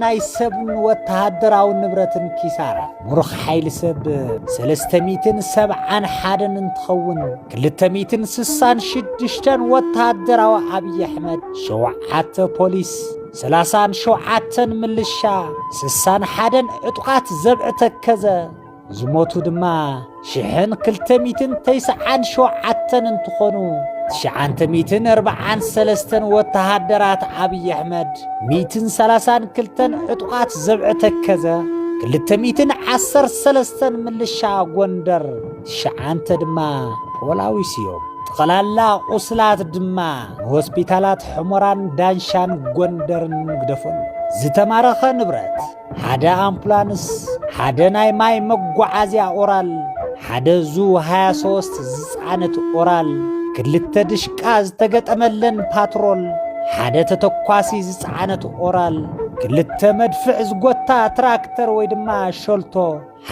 ናይ ሰብ ወተሃደራዊ ንብረትን ኪሳራ ሙሩኽ ሓይሊ ሰብ 371 እንትኸውን 266 ወተሃደራዊ አብይ አሕመድ 7 ፖሊስ 37 ምልሻ 61 ዕጡቃት ዘብዕ ተከዘ ዝሞቱ ድማ 1297 እንትኾኑ 943 ወተሃደራት አብይ አሕመድ 132 ዕጡቃት ዘብዕ ተከዘ 213 ምልሻ ጎንደር 9 ድማ ፖላዊስ እዮም ጠቕላላ ቁስላት ድማ ሆስፒታላት ሕሞራን ዳንሻን ጎንደርን ግደፈሉ ዝተማረኸ ንብረት ሓደ አምቡላንስ ሓደ ናይ ማይ መጓዓዝያ ኦራል ሓደ ዙ 23 ዝፃነት ኦራል ክልተ ድሽቃ ዝተገጠመለን ፓትሮል ሓደ ተተኳሲ ዝፃነት ኦራል ክልተ መድፍዕ ዝጎታ ትራክተር ወይ ድማ ሾልቶ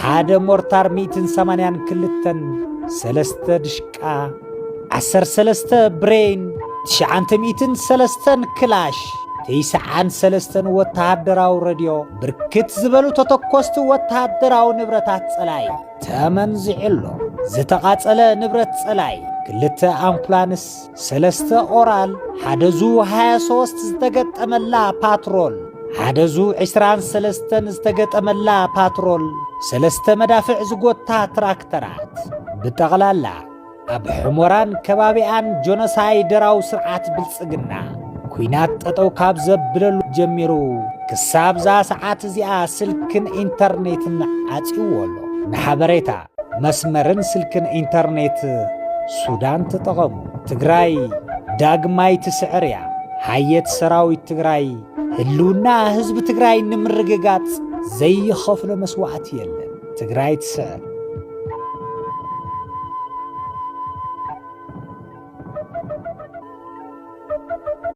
ሓደ ሞርታር 182 ሰለስተ ድሽቃ 13 ብሬን 903 ክላሽ 93 ወተሃደራዊ ሬድዮ ብርክት ዝበሉ ተተኮስቲ ወተሃደራዊ ንብረታት ጸላይ ተመንዚዕሎ ዝተቃጸለ ንብረት ጸላይ ክልተ አምቡላንስ 3 ኦራል ሓደ ዙ 23 ዝተገጠመላ ፓትሮል ሓደ ዙ 23 ዝተገጠመላ ፓትሮል 3 መዳፍዕ ዝጎታ ትራክተራት ብጠቕላላ ኣብ ሕሞራን ከባቢኣን ጆኖሳይደራዊ ስርዓት ብልጽግና ኩናት ጠጠው ካብ ዘብለሉ ጀሚሩ ክሳብ ዛ ሰዓት እዚኣ ስልክን ኢንተርኔትን ዓጺውሎ ንሓበሬታ መስመርን ስልክን ኢንተርኔት ሱዳን ተጠቐሙ ትግራይ ዳግማይ ትስዕርያ ሓየት ሰራዊት ትግራይ ህልውና ህዝቢ ትግራይ ንምርግጋጽ ዘይኸፍሎ መስዋዕት የለን ትግራይ ትስዕር